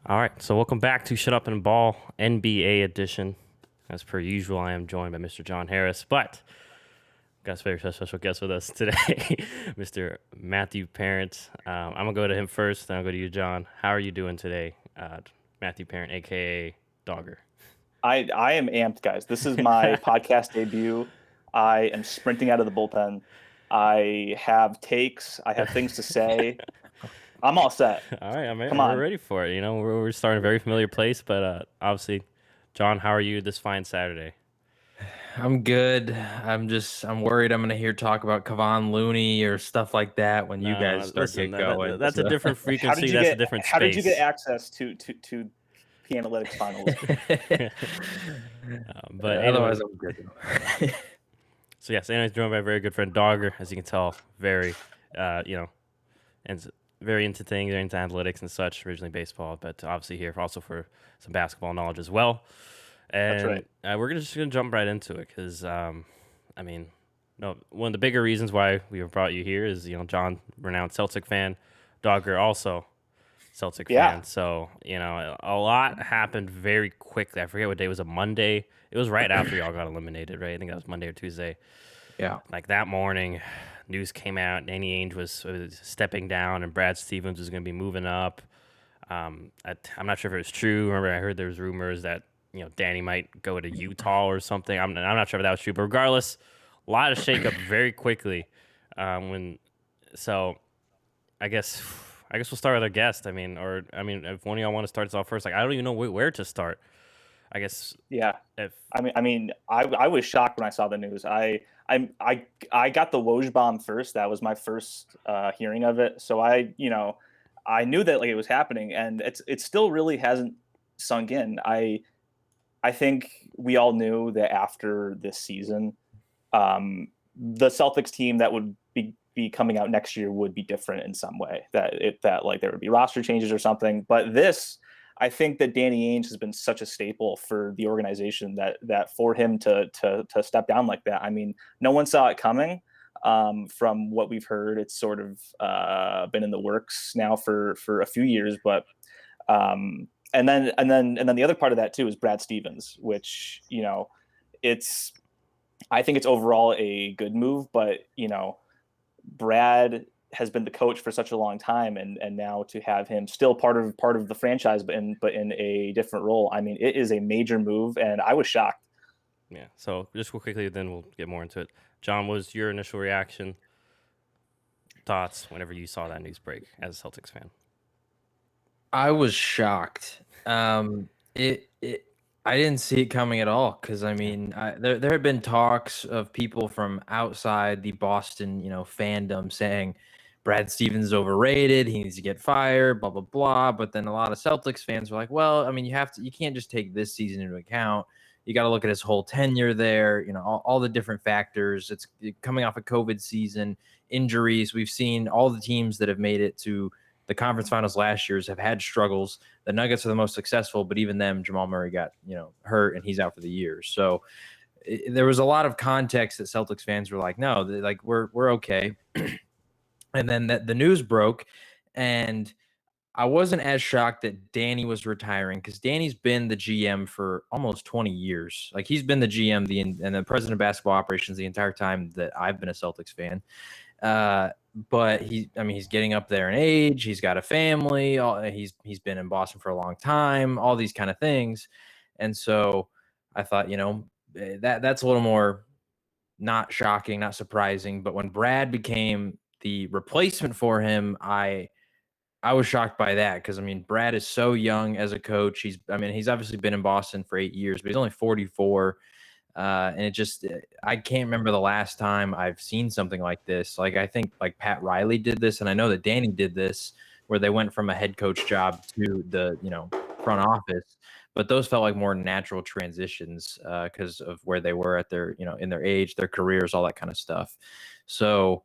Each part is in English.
All right, so welcome back to Shut Up and Ball NBA edition. As per usual, I am joined by Mr. John Harris, but got a very special guest with us today, Mr. Matthew Parent. I'm gonna go to him first, then I'll go to you, John. How are you doing today, Matthew Parent, aka Dogger? I am amped, guys. This is my podcast debut. I am sprinting out of the bullpen. I have takes. I have things to say. I'm all set. All right, Come we're on. ready for it. You know, we're starting a very familiar place, but obviously, John, how are you this fine Saturday? I'm good. I'm worried I'm gonna hear talk about Kevon Looney or stuff like that when you guys No, start listen, get going. that's a So different How did frequency. you That's a get different how did you get space. access to P Analytics finals? But anyway, otherwise I'm good though. so yes, anyways, joined by a very good friend Dogger, as you can tell, very, and very into things, very into analytics and such. Originally baseball, but obviously here also for some basketball knowledge as well. That's And right. we're just gonna jump right into it because, I mean, no, one of the bigger reasons why we have brought you here is John, renowned Celtic fan, Dogger also Celtic Yeah. fan. So a lot happened very quickly. I forget what day it was. A Monday. It was right after y'all got eliminated, right? I think that was Monday or Tuesday. Yeah. Like that morning, news came out. Danny Ainge was stepping down, and Brad Stevens was going to be moving up. I'm not sure if it was true. Remember, I heard there was rumors that Danny might go to Utah or something. I'm not sure if that was true, but regardless, a lot of shakeup very quickly. When so, I guess we'll start with our guest. If one of y'all want to start us off first, like I don't even know where to start. I guess Yeah. if I was shocked when I saw the news. I got the Woj bomb first. That was my first hearing of it. So I knew that like it was happening, and it still really hasn't sunk in. I think we all knew that after this season, the Celtics team that would be coming out next year would be different in some way. That like there would be roster changes or something. But this, I think that Danny Ainge has been such a staple for the organization that for him to step down like that. I mean, no one saw it coming. From what we've heard, it's sort of been in the works now for a few years, but and then the other part of that too is Brad Stevens, which it's I think it's overall a good move, but Brad has been the coach for such a long time, and now to have him still part of the franchise, but in a different role. I mean, it is a major move, and I was shocked. yeah. So just real quickly, then we'll get more into it. John, what was your initial reaction, thoughts whenever you saw that news break as a Celtics fan? I was shocked. It I didn't see it coming at all because I mean, there had been talks of people from outside the Boston, fandom saying Brad Stevens is overrated. He needs to get fired. Blah blah blah. But then a lot of Celtics fans were like, "Well, I mean, you can't just take this season into account. You got to look at his whole tenure there. All the different factors. It's coming off a COVID season, injuries. We've seen all the teams that have made it to the conference finals last year's have had struggles. The Nuggets are the most successful, but even them, Jamal Murray got hurt and he's out for the year. So there was a lot of context that Celtics fans were like, no, like we're okay. And then the news broke, and I wasn't as shocked that Danny was retiring because Danny's been the GM for almost 20 years. Like he's been the GM and the president of basketball operations the entire time that I've been a Celtics fan. But he's getting up there in age. He's got a family. He's been in Boston for a long time. All these kind of things, and so I thought, that's a little more not shocking, not surprising. But when Brad became the replacement for him, I was shocked by that because I mean Brad is so young as a coach. He's obviously been in Boston for 8 years, but he's only 44. And I can't remember the last time I've seen something like this. Like, I think like Pat Riley did this, and I know that Danny did this, where they went from a head coach job to the, front office, but those felt like more natural transitions because of where they were at their, in their age, their careers, all that kind of stuff. So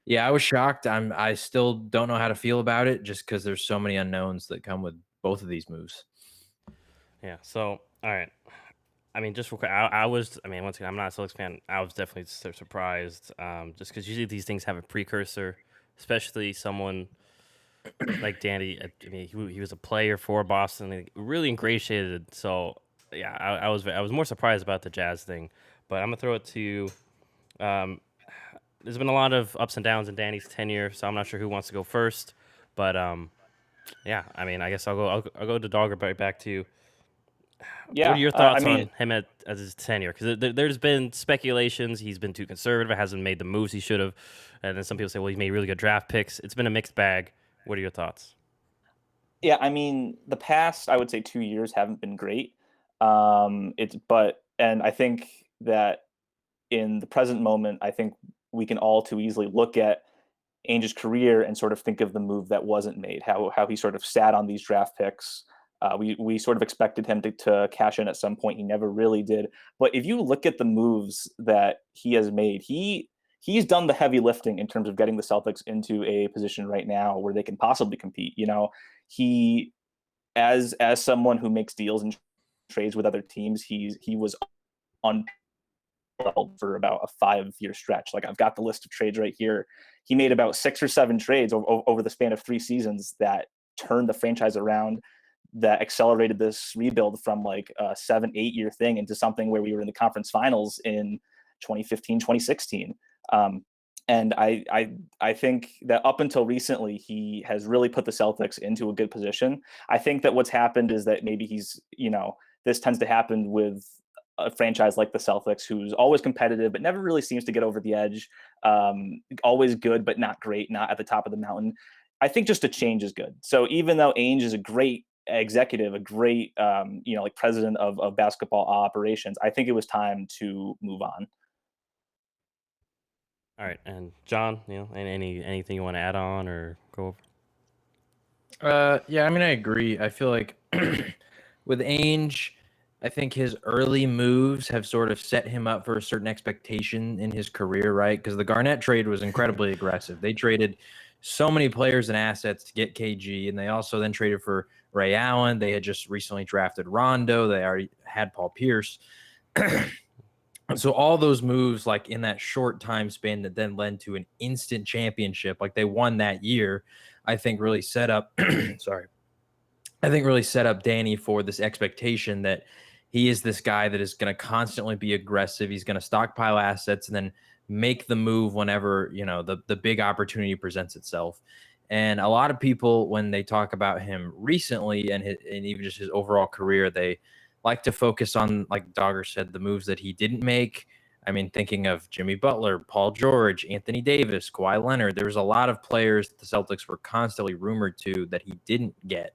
yeah, I was shocked. I still don't know how to feel about it just because there's so many unknowns that come with both of these moves. Yeah. So all right. I mean, just real quick, I was. I mean, once again, I'm not a Celtics fan. I was definitely surprised, just because usually these things have a precursor, especially someone like Danny, I mean, he was a player for Boston, like, really ingratiated. So yeah, I was more surprised about the Jazz thing, but I'm gonna throw it to you. Um, there's been a lot of ups and downs in Danny's tenure, so I'm not sure who wants to go first. But yeah, I mean, I guess I'll go to Dogger right back to you. What are Yeah, your I thoughts mean, on him as his tenure? Because there's been speculations he's been too conservative, hasn't made the moves he should have, and then some people say, well, he made really good draft picks. It's been a mixed bag. What are your thoughts? yeah, I mean, the past, I would say 2 years haven't been great. And I think that in the present moment, I think we can all too easily look at Ainge's career and sort of think of the move that wasn't made, how he sort of sat on these draft picks. We sort of expected him to cash in at some point. He never really did. But if you look at the moves that he has made, he's done the heavy lifting in terms of getting the Celtics into a position right now where they can possibly compete. He as someone who makes deals and trades with other teams, he was on for about a 5 year stretch. Like, I've got the list of trades right here. He made about 6 or 7 trades over the span of 3 seasons that turned the franchise around, that accelerated this rebuild from like a 7, 8 year thing into something where we were in the conference finals in 2015, 2016. And I think that up until recently, he has really put the Celtics into a good position. I think that what's happened is that maybe this tends to happen with a franchise like the Celtics, who's always competitive but never really seems to get over the edge. Always good but not great, not at the top of the mountain. I think just a change is good. So even though Ainge is a great executive, a great like president of basketball operations, I think it was time to move on. All right, and John, anything you want to add on or go over? Yeah, I mean, I agree. I feel like with Ainge, I think his early moves have sort of set him up for a certain expectation in his career, right? Because the Garnett trade was incredibly aggressive. They traded so many players and assets to get KG, and they also then traded for Ray Allen. They had just recently drafted Rondo. They already had Paul Pierce. So all those moves, like in that short time span that then led to an instant championship, like they won that year, I think really set up sorry. I think really set up Danny for this expectation that he is this guy that is going to constantly be aggressive. He's going to stockpile assets and then make the move whenever, the big opportunity presents itself. And a lot of people, when they talk about him recently and even just his overall career, they like to focus on, like Dogger said, the moves that he didn't make. I mean, thinking of Jimmy Butler, Paul George, Anthony Davis, Kawhi Leonard, there was a lot of players that the Celtics were constantly rumored to that he didn't get.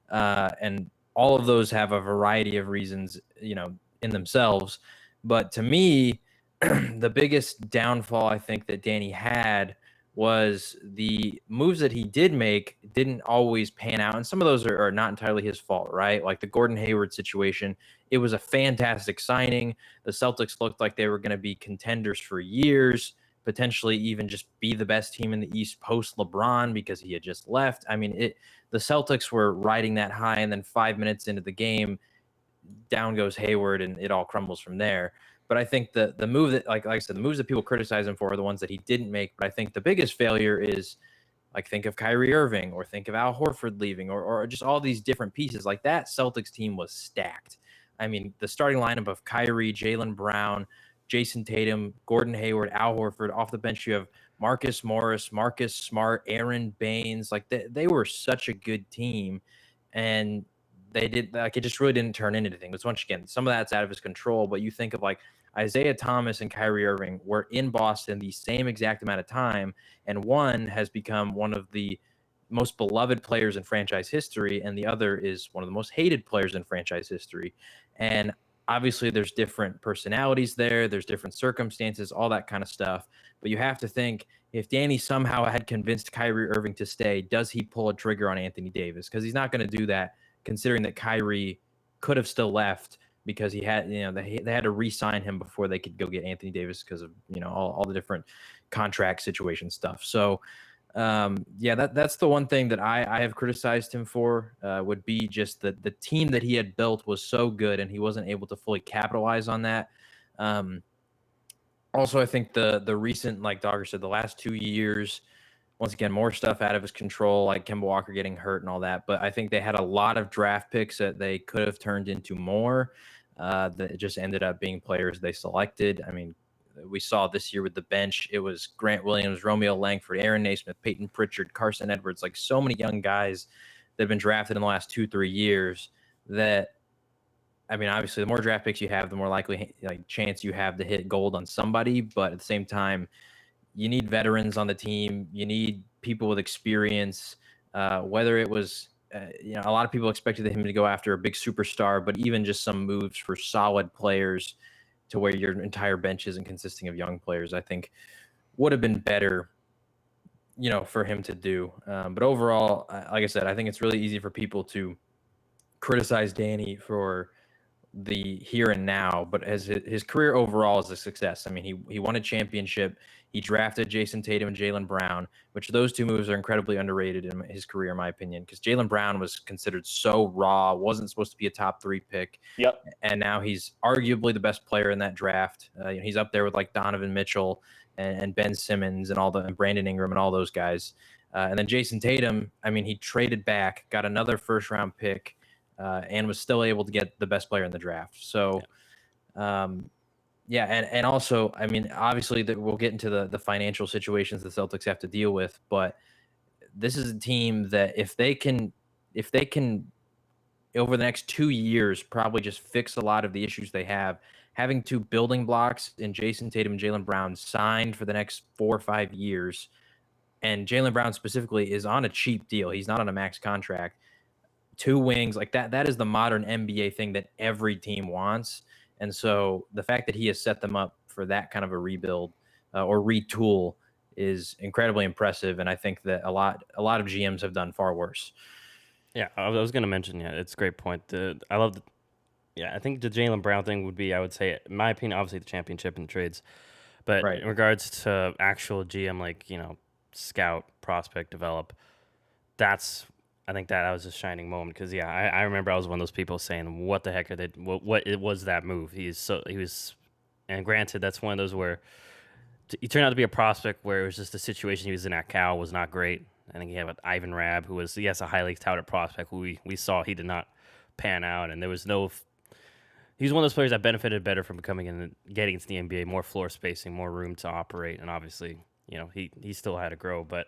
And all of those have a variety of reasons, in themselves. But to me, the biggest downfall I think that Danny had was the moves that he did make didn't always pan out. And some of those are not entirely his fault, right? Like the Gordon Hayward situation, it was a fantastic signing. The Celtics looked like they were going to be contenders for years, potentially even just be the best team in the East post LeBron because he had just left. I mean, the Celtics were riding that high, and then 5 minutes into the game, down goes Hayward, and it all crumbles from there. But I think the move that, like I said, the moves that people criticize him for are the ones that he didn't make. But I think the biggest failure is, like, think of Kyrie Irving or think of Al Horford leaving or just all these different pieces. Like, that Celtics team was stacked. I mean, the starting lineup of Kyrie, Jaylen Brown, Jayson Tatum, Gordon Hayward, Al Horford. Off the bench, you have Marcus Morris, Marcus Smart, Aaron Baines. Like, they were such a good team. And they did, like, it just really didn't turn into anything. But once again, some of that's out of his control. But you think of, like, Isaiah Thomas and Kyrie Irving were in Boston the same exact amount of time, and one has become one of the most beloved players in franchise history, and the other is one of the most hated players in franchise history. And obviously, there's different personalities there, there's different circumstances, all that kind of stuff. But you have to think, if Danny somehow had convinced Kyrie Irving to stay, does he pull a trigger on Anthony Davis? Because he's not going to do that, considering that Kyrie could have still left because he had, they had to re-sign him before they could go get Anthony Davis because of, all the different contract situation stuff. So, yeah, that's the one thing that I have criticized him for, would be just that the team that he had built was so good and he wasn't able to fully capitalize on that. Also, I think the recent, like Dogger said, the last 2 years, once again, more stuff out of his control, like Kemba Walker getting hurt and all that. But I think they had a lot of draft picks that they could have turned into more that just ended up being players they selected. I mean, we saw this year with the bench, it was Grant Williams, Romeo Langford, Aaron Naismith, Peyton Pritchard, Carson Edwards, like so many young guys that have been drafted in the last 2-3 years that, I mean, obviously the more draft picks you have, the more likely like chance you have to hit gold on somebody. But at the same time, you need veterans on the team. You need people with experience. Whether it was, a lot of people expected him to go after a big superstar, but even just some moves for solid players to where your entire bench isn't consisting of young players, I think would have been better, for him to do. But overall, like I said, I think it's really easy for people to criticize Danny for the here and now, but as his career overall is a success. I mean, he won a championship. He drafted Jayson Tatum and Jaylen Brown, which those two moves are incredibly underrated in his career, in my opinion, because Jaylen Brown was considered so raw, wasn't supposed to be a top 3 pick. Yep. And now he's arguably the best player in that draft. He's up there with like Donovan Mitchell and Ben Simmons and Brandon Ingram and all those guys. And then Jayson Tatum, I mean, he traded back, got another first round pick, and was still able to get the best player in the draft. So, and also, I mean, obviously that we'll get into the financial situations the Celtics have to deal with, but this is a team that if they can over the next 2 years probably just fix a lot of the issues they have, having 2 building blocks in Jayson Tatum and Jaylen Brown signed for the next 4 or 5 years, and Jaylen Brown specifically is on a cheap deal. He's not on a max contract. 2 wings like that is the modern NBA thing that every team wants. And so the fact that he has set them up for that kind of a rebuild or retool is incredibly impressive. And I think that a lot of GMs have done far worse. Yeah, I was going to mention, it's a great point. I think the Jaylen Brown thing would be, I would say, in my opinion, obviously the championship and the trades. But Right. in regards to actual GM, like, scout, prospect, develop, I think that was a shining moment because, I remember I was one of those people saying, what the heck are they, what it was that move? And granted, that's one of those where he turned out to be a prospect where it was just the situation he was in at Cal was not great. I think he had Ivan Rabb, who was, yes, a highly touted prospect who we saw he did not pan out. And there was he's one of those players that benefited better from getting into the NBA, more floor spacing, more room to operate. And obviously, he still had to grow. But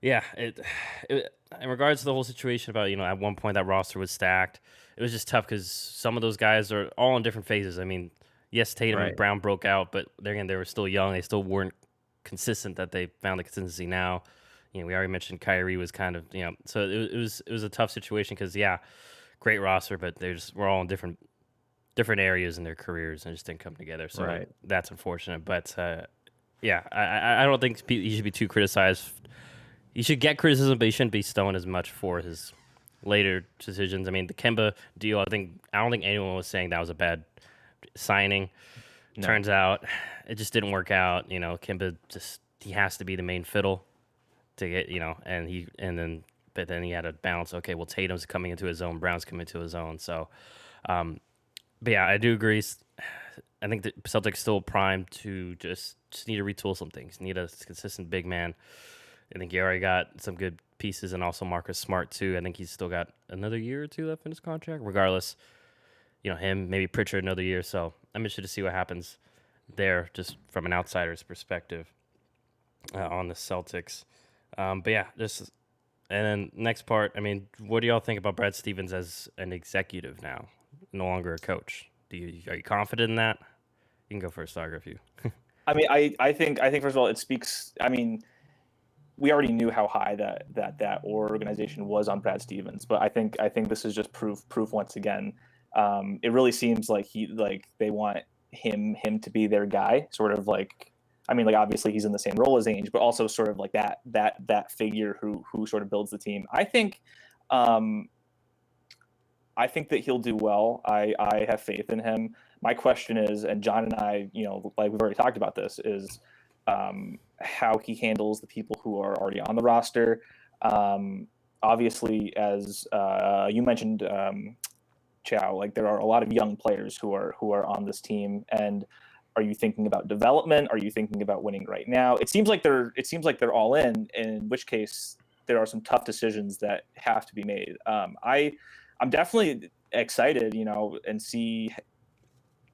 yeah, in regards to the whole situation about, at one point that roster was stacked, it was just tough because some of those guys are all in different phases. I mean, yes, Tatum and Brown broke out, but again, they were still young. They still weren't consistent that they found the consistency now. We already mentioned Kyrie was kind of, so it was a tough situation because, great roster, but we're all in different areas in their careers and just didn't come together. So that's unfortunate. But, I don't think he should be too criticized. He should get criticism, but he shouldn't be stoned as much for his later decisions. I mean, the Kemba deal, I don't think anyone was saying that was a bad signing. No. Turns out it just didn't work out. Kemba he has to be the main fiddle to get, but then he had to balance. Okay, well, Tatum's coming into his own, Brown's coming into his own. So, but yeah, I do agree. I think the Celtics still primed to just need to retool some things. Need a consistent big man. I think he already got some good pieces, and also Marcus Smart too. I think he's still got another year or 2 left in his contract. Regardless, him, maybe Pritchard another year. So I'm interested to see what happens there, just from an outsider's perspective on the Celtics. But yeah, and then next part. I mean, what do y'all think about Brad Stevens as an executive now, no longer a coach? Are you confident in that? You can go first, Sagar, if you. I mean, I think first of all, it speaks. I mean, we already knew how high that organization was on Brad Stevens, but I think this is just proof once again. It really seems like they want him to be their guy, sort of like. I mean, like, obviously he's in the same role as Ainge, but also sort of like that figure who sort of builds the team. I think that he'll do well. I have faith in him. My question is, and John and I, like we've already talked about this, is how he handles the people who are already on the roster. Obviously, as you mentioned, Chow, like there are a lot of young players who are on this team, and Are you thinking about development? Are you thinking about winning right now? It seems like they're all in which case there are some tough decisions that have to be made. I'm definitely excited, and see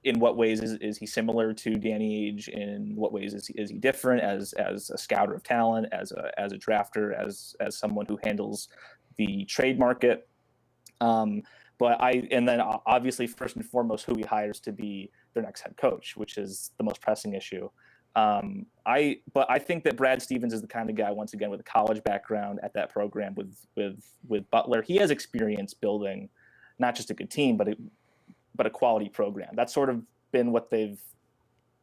in what ways is he similar to Danny Ainge? In what ways is he different as a scouter of talent, as a drafter, as someone who handles the trade market? And then obviously first and foremost, who he hires to be their next head coach, which is the most pressing issue. But I think that Brad Stevens is the kind of guy, once again, with a college background at that program with Butler. He has experience building not just a good team, but a quality program. That's sort of been what they've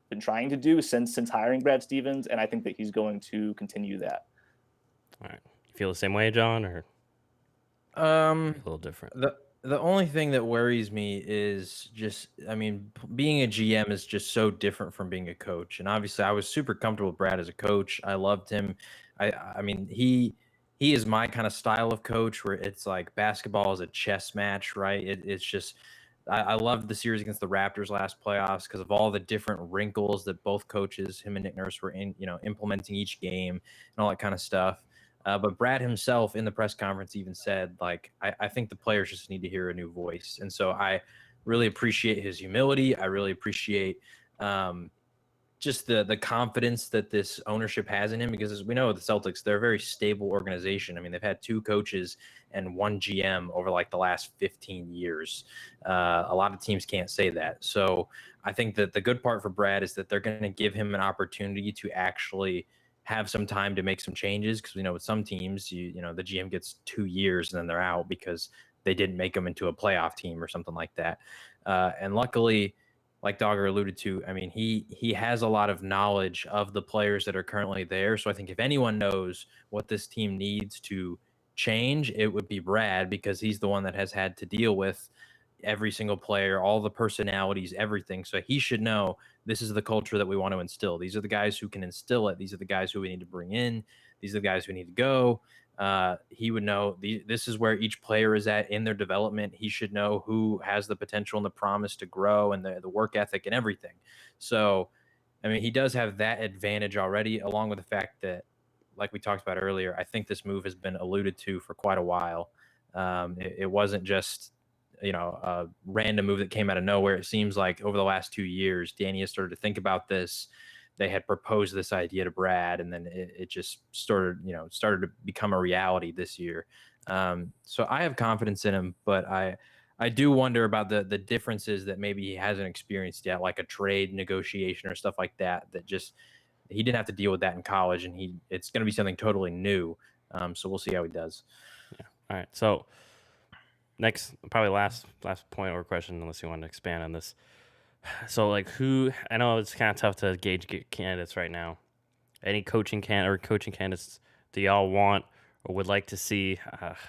been trying to do since hiring Brad Stevens, and I think that he's going to continue that. All right. You feel the same way, John, or a little different? The only thing that worries me is just, being a GM is just so different from being a coach. And obviously, I was super comfortable with Brad as a coach. I loved him. I mean, he is my kind of style of coach, where it's like basketball is a chess match, right? It's just, I loved the series against the Raptors last playoffs because of all the different wrinkles that both coaches, him and Nick Nurse, were implementing each game and all that kind of stuff. But Brad himself in the press conference even said, like, I think the players just need to hear a new voice. And so I really appreciate his humility. I really appreciate just the confidence that this ownership has in him, because as we know, the Celtics, they're a very stable organization. I mean, they've had 2 coaches and 1 GM over like the last 15 years. A lot of teams can't say that. So I think that the good part for Brad is that they're going to give him an opportunity to actually have some time to make some changes, because with some teams, the GM gets 2 years and then they're out because they didn't make them into a playoff team or something like that. And luckily, like Dogger alluded to, I mean, he has a lot of knowledge of the players that are currently there. So I think if anyone knows what this team needs to change, it would be Brad, because he's the one that has had to deal with every single player, all the personalities, everything. So he should know this is the culture that we want to instill. These are the guys who can instill it. These are the guys who we need to bring in. These are the guys who need to go. He would know this is where each player is at in their development. He should know who has the potential and the promise to grow, and the work ethic and everything. So, I mean, he does have that advantage already, along with the fact that, like we talked about earlier, I think this move has been alluded to for quite a while. It wasn't just a random move that came out of nowhere. It seems like over the last 2 years, Danny has started to think about this. They had proposed this idea to Brad, and then it just started to become a reality this year. So I have confidence in him, but I do wonder about the differences that maybe he hasn't experienced yet, like a trade negotiation or stuff like that. That just, he didn't have to deal with that in college, and it's going to be something totally new. So we'll see how he does. Yeah. All right. So next, probably last point or question, unless you want to expand on this. So, like, I know it's kind of tough to gauge candidates right now. Any coaching candidates do y'all want or would like to see?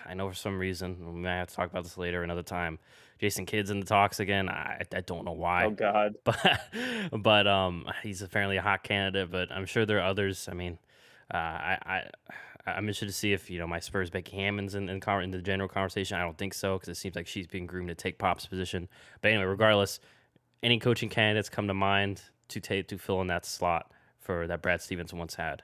I know for some reason, we might have to talk about this later another time. Jason Kidd's in the talks again. I don't know why. Oh God. But he's apparently a hot candidate. But I'm sure there are others. I mean, I'm interested to see if my Spurs Becky Hammond's in the general conversation. I don't think so, because it seems like she's being groomed to take Pop's position. But anyway, regardless, any coaching candidates come to mind to fill in that slot for that Brad Stevens once had?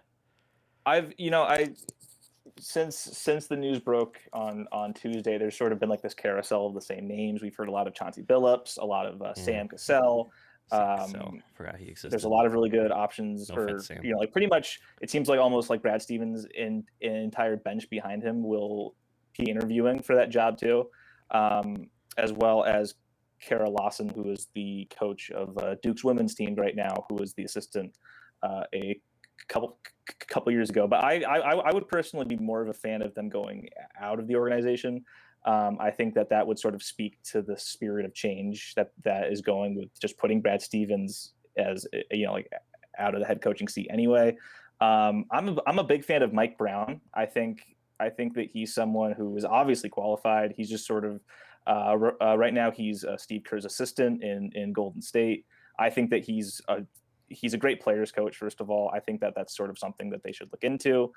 Since the news broke on Tuesday, there's sort of been like this carousel of the same names. We've heard a lot of Chauncey Billups, a lot of Sam Cassell. Forgot he existed. There's a lot of really good options No for offense, Sam. like pretty much. It seems like almost like Brad Stevens in an entire bench behind him will be interviewing for that job too, as well as Kara Lawson, who is the coach of Duke's women's team right now, who is the assistant a couple years ago. But I would personally be more of a fan of them going out of the organization. I think that would sort of speak to the spirit of change that is going with just putting Brad Stevens as like out of the head coaching seat anyway. I'm a big fan of Mike Brown. I think that he's someone who is obviously qualified. He's just sort of right now he's Steve Kerr's assistant in Golden State. I think that he's a great players coach. First of all, I think that that's sort of something that they should look into.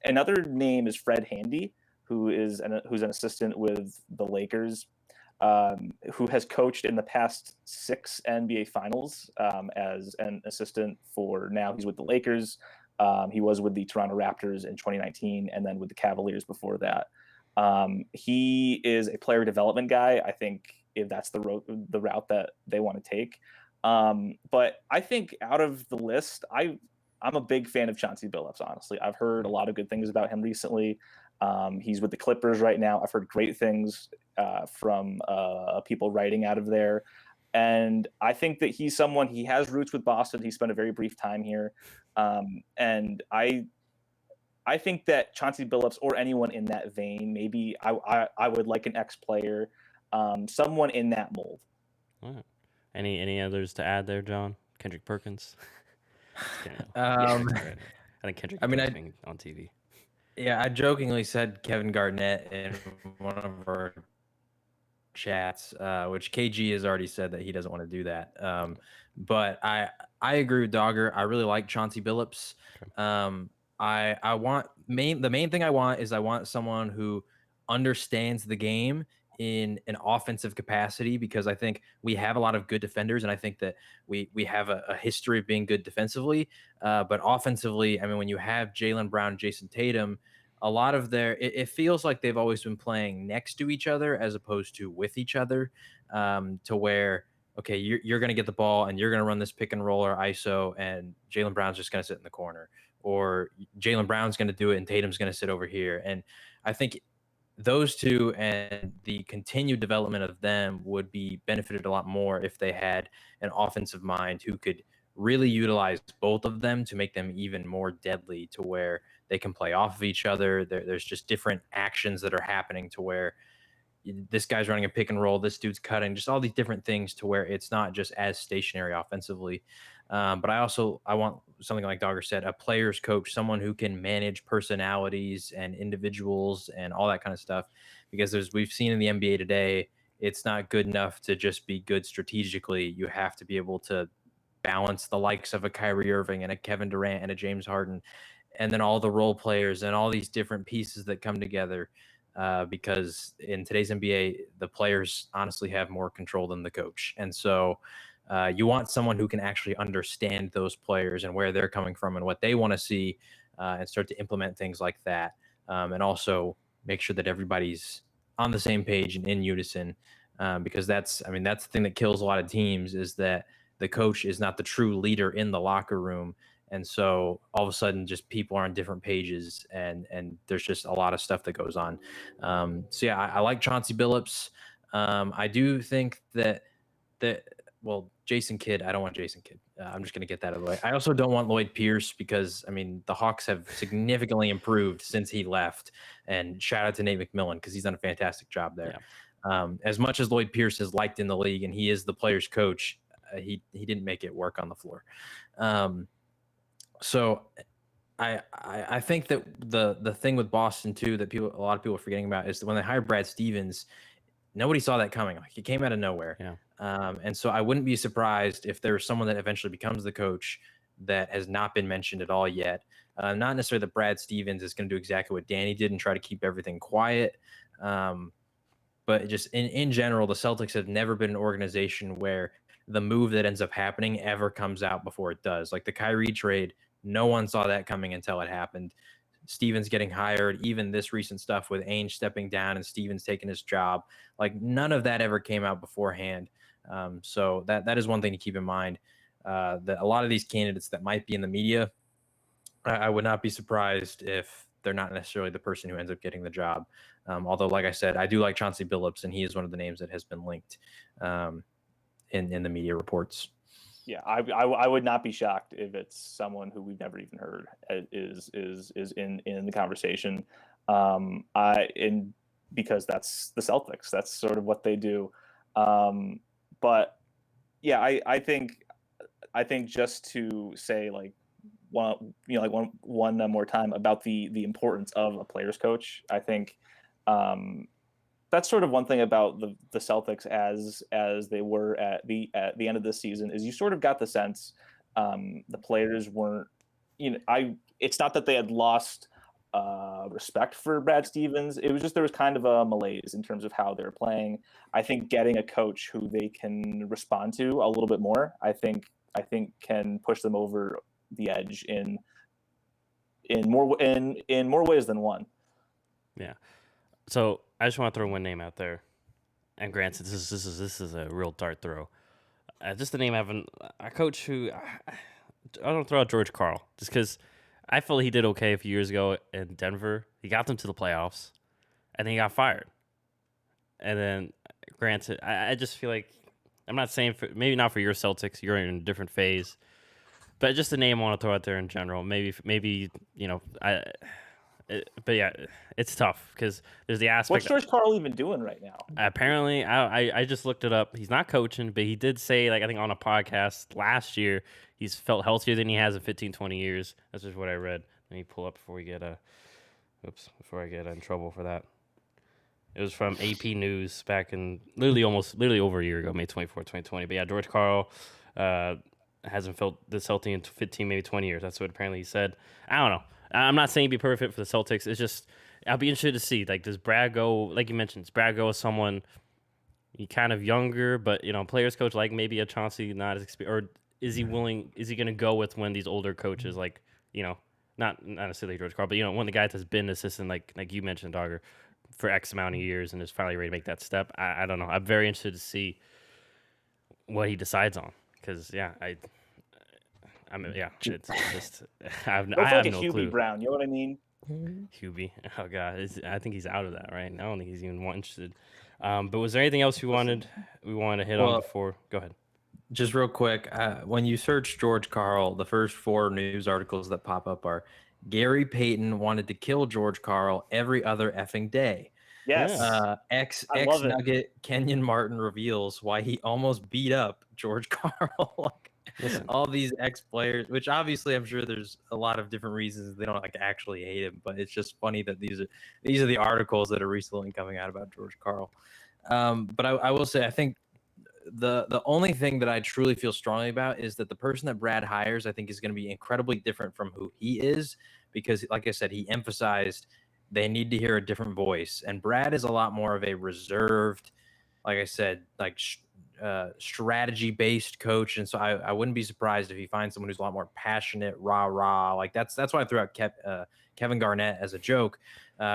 Another name is Fred Handy, who's an assistant with the Lakers. who has coached in the past 6 NBA Finals as an assistant for now. He's with the Lakers. He was with the Toronto Raptors in 2019, and then with the Cavaliers before that. He is a player development guy. I think if that's the route that they want to take. But I think out of the list, I'm a big fan of Chauncey Billups. Honestly, I've heard a lot of good things about him recently. He's with the Clippers right now. I've heard great things from people writing out of there. And I think that he's someone, he has roots with Boston. He spent a very brief time here. And I think that Chauncey Billups or anyone in that vein, maybe I would like an ex-player, someone in that mold. All right. Any others to add there, John? Kendrick Perkins? I think Kendrick I mean, Perkins being on TV. Yeah, I jokingly said Kevin Garnett in one of our chats, which KG has already said that he doesn't want to do that. But I agree with Dogger. I really like Chauncey Billups. Okay. I want the main thing I want someone who understands the game in an offensive capacity, because I think we have a lot of good defenders, and I think that we have a history of being good defensively. But offensively, I mean, when you have Jaylen Brown, Jayson Tatum, a lot of it feels like they've always been playing next to each other as opposed to with each other, to where, okay, you're going to get the ball and you're going to run this pick and roll or ISO, and Jaylen Brown's just going to sit in the corner, or Jaylen Brown's going to do it and Tatum's going to sit over here. And I think those two and the continued development of them would be benefited a lot more if they had an offensive mind who could really utilize both of them to make them even more deadly, to where they can play off of each other. There's just different actions that are happening to where this guy's running a pick and roll, this dude's cutting, just all these different things to where it's not just as stationary offensively. But I want something like Dogger said, a player's coach, someone who can manage personalities and individuals and all that kind of stuff. Because we've seen in the NBA today, it's not good enough to just be good strategically. You have to be able to balance the likes of a Kyrie Irving and a Kevin Durant and a James Harden, and then all the role players and all these different pieces that come together. Because in today's NBA, the players honestly have more control than the coach. And so you want someone who can actually understand those players and where they're coming from and what they want to see, and start to implement things like that. And also make sure that everybody's on the same page and in unison, because that's the thing that kills a lot of teams, is that the coach is not the true leader in the locker room. And so all of a sudden, just people are on different pages, and there's just a lot of stuff that goes on. So yeah, I like Chauncey Billups. I do think that Jason Kidd, I don't want Jason Kidd. I'm just going to get that out of the way. I also don't want Lloyd Pierce, because the Hawks have significantly improved since he left. And shout out to Nate McMillan, because he's done a fantastic job there. Yeah. As much as Lloyd Pierce is liked in the league and he is the player's coach, he didn't make it work on the floor. So I think that the thing with Boston too, that a lot of people are forgetting about, is that when they hired Brad Stevens, nobody saw that coming. Like, it came out of nowhere. Yeah. And so I wouldn't be surprised if there's someone that eventually becomes the coach that has not been mentioned at all yet. Not necessarily that Brad Stevens is going to do exactly what Danny did and try to keep everything quiet. But just in general, the Celtics have never been an organization where the move that ends up happening ever comes out before it does. Like the Kyrie trade, no one saw that coming until it happened. Stevens getting hired, even this recent stuff with Ainge stepping down and Stevens taking his job, like none of that ever came out beforehand. So that is one thing to keep in mind, that a lot of these candidates that might be in the media, I would not be surprised if they're not necessarily the person who ends up getting the job. Although, like I said, I do like Chauncey Billups, and he is one of the names that has been linked in the media reports. Yeah, I would not be shocked if it's someone who we've never even heard is in the conversation. Because that's the Celtics. That's sort of what they do. But yeah, I think just to say one more time about the importance of a player's coach, I think that's sort of one thing about the Celtics as they were at the end of this season, is you sort of got the sense the players weren't, it's not that they had lost respect for Brad Stevens. It was just there was kind of a malaise in terms of how they're playing. I think getting a coach who they can respond to a little bit more, I think can push them over the edge in more ways than one. Yeah. So I just want to throw one name out there, and granted, this is a real dart throw. Just the name having a coach who I don't throw out George Karl just because I felt he did okay a few years ago in Denver. He got them to the playoffs, and then he got fired. And then, granted, I just feel like I'm not saying maybe not for your Celtics. You're in a different phase, but just a name I want to throw out there in general. Maybe but yeah, it's tough because there's the aspect. What's George Karl even doing right now? Apparently, I just looked it up. He's not coaching, but he did say, like, I think on a podcast last year, he's felt healthier than he has in 15, 20 years. That's just what I read. Let me pull up before I get in trouble for that. It was from AP News back in literally over a year ago, May 24, 2020. But yeah, George Karl hasn't felt this healthy in 15, maybe 20 years. That's what apparently he said. I don't know. I'm not saying he'd be perfect for the Celtics. It's just I'll be interested to see. Like, does Brad go? Like you mentioned, does Brad go as someone he kind of younger, but players coach like maybe a Chauncey, not as experienced, or is he willing? Is he going to go with one of these older coaches, like not necessarily George Karl, but one of the guys that's been assistant, like you mentioned, Dogger, for X amount of years and is finally ready to make that step? I don't know. I'm very interested to see what he decides on because it's just I have no Hubie clue. Brown, you know what I mean? Hubie, oh god, I think he's out of that, right? I don't think he's even interested. But was there anything else we wanted to hit on before? Go ahead. Just real quick, when you search George Karl, the first 4 news articles that pop up are Gary Payton wanted to kill George Karl every other effing day. Yes. Ex Nugget Kenyon Martin reveals why he almost beat up George Karl. All these ex-players, which obviously I'm sure there's a lot of different reasons they don't actually hate him, but it's just funny that these are the articles that are recently coming out about George Karl. But I will say, I think the only thing that I truly feel strongly about is that the person that Brad hires, I think, is going to be incredibly different from who he is, because like I said, he emphasized they need to hear a different voice, and Brad is a lot more of a reserved, like I said, like strategy-based coach, and so I wouldn't be surprised if he finds someone who's a lot more passionate, rah. Like that's why I threw out Kevin Garnett as a joke,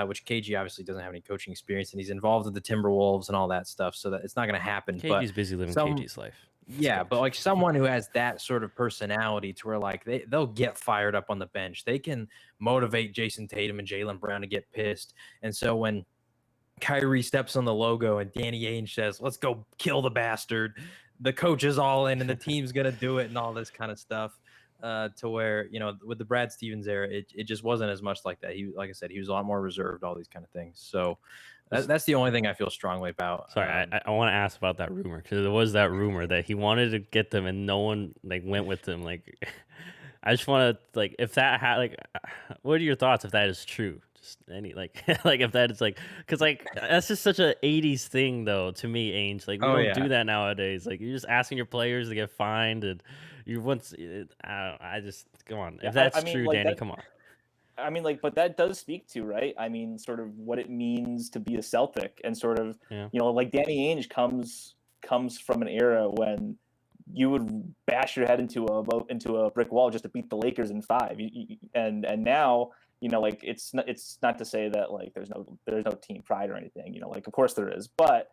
which KG obviously doesn't have any coaching experience, and he's involved with the Timberwolves and all that stuff, so that it's not going to happen. KG's busy living KG's life. Yeah, but like someone who has that sort of personality to where like they'll get fired up on the bench, they can motivate Jayson Tatum and Jaylen Brown to get pissed, and so when Kyrie steps on the logo and Danny Ainge says, "Let's go kill the bastard," the coach is all in and the team's going to do it and all this kind of stuff, to where, with the Brad Stevens era, it just wasn't as much like that. Like I said, he was a lot more reserved, all these kind of things. So that's the only thing I feel strongly about. Sorry, I want to ask about that rumor, because there was that rumor that he wanted to get them and no one went with him. I just want to if that had what are your thoughts if that is true? Any if that is because that's just such a 80s thing though to me, Ainge. We don't do that nowadays. You're just asking your players to get fined, and you once I just come on. If that's true, Danny, come on. I mean, but that does speak to, right? I mean, sort of what it means to be a Celtic, and sort of Danny Ainge comes from an era when you would bash your head into a brick wall just to beat the Lakers in 5, and now. It's not to say that there's no team pride or anything. Of course there is, but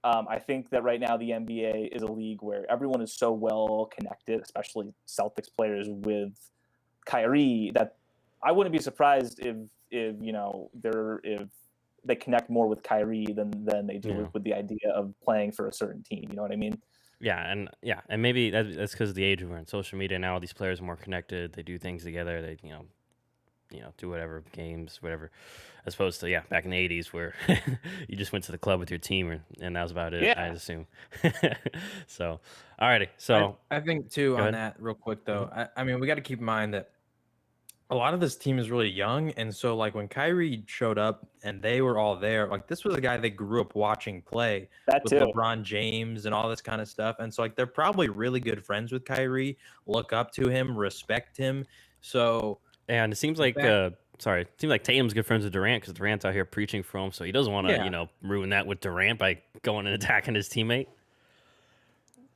I think that right now the NBA is a league where everyone is so well connected, especially Celtics players with Kyrie, that I wouldn't be surprised if they connect more with Kyrie than they do with the idea of playing for a certain team. You know what I mean? Yeah, and maybe that's because of the age we're in. Social media now, these players are more connected. They do things together. They do whatever, games, whatever, as opposed to, back in the 80s where you just went to the club with your team and that was about it, I assume. So, alrighty. So I think, too, on that real quick, though, I mean, we got to keep in mind that a lot of this team is really young, and so, when Kyrie showed up and they were all there, this was a guy they grew up watching play with LeBron James and all this kind of stuff, and so, they're probably really good friends with Kyrie, look up to him, respect him, so... And it seems like sorry, it seems like Tatum's good friends with Durant because Durant's out here preaching for him, so he doesn't want to, Yeah. ruin that with Durant by going and attacking his teammate.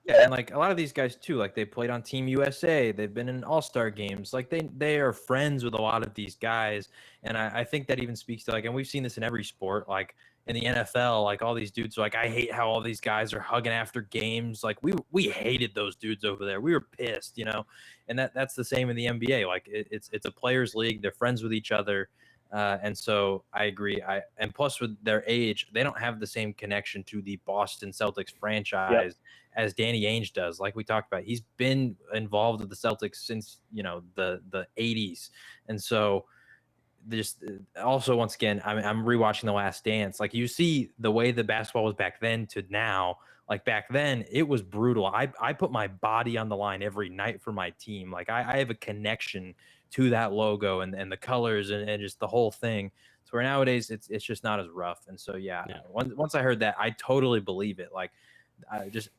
Yeah, and like a lot of these guys too, like they played on Team USA, they've been in All-Star games, like they are friends with a lot of these guys, and I think that even speaks to like, and we've seen this in every sport, like in the NFL, like all these dudes, are like I hate how all these guys are hugging after games, like we hated those dudes over there, we were pissed, and that's the same in the NBA, like it's a players' league, they're friends with each other. And so I agree. And plus with their age, they don't have the same connection to the Boston Celtics Yep. franchise as Danny Ainge does. Like we talked about, he's been involved with the Celtics since the 80s, and so just also once again, I'm rewatching The Last Dance. Like you see the way the basketball was back then to now. Like back then, it was brutal. I put my body on the line every night for my team. Like I have a connection to that logo and the colors and just the whole thing. So where nowadays it's just not as rough. And so yeah, Yeah. once I heard that, I totally believe it. Like I just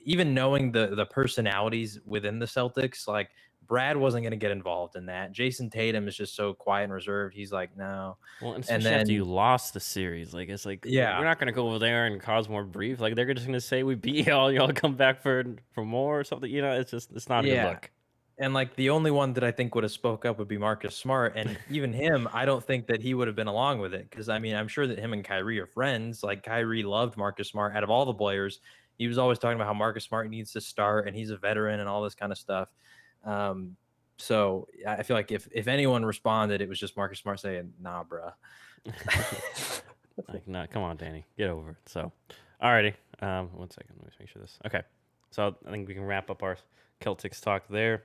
even knowing the personalities within the Celtics, like Brad wasn't going to get involved in that. Jason Tatum is just so quiet and reserved. He's like, no. Well, and And especially after you then, lost the series, like it's like we're yeah, not gonna go over there and cause more beef. Like they're just gonna say we beat y'all, y'all come back for more or something. It's not a good yeah. look. And like the only one that I think would have spoke up would be Marcus Smart. And even him, I don't think that he would have been along with it. Cause I mean, I'm sure that him and Kyrie are friends. Like Kyrie loved Marcus Smart out of all the players. He was always talking about how Marcus Smart needs to start and he's a veteran and all this kind of stuff. Um, so I feel like if anyone responded, it was just Marcus Smart saying, nah, bruh. Like, no, come on, Danny, get over it. So, alrighty, 1 second, let me just make sure this. Okay, so I think we can wrap up our Celtics talk there.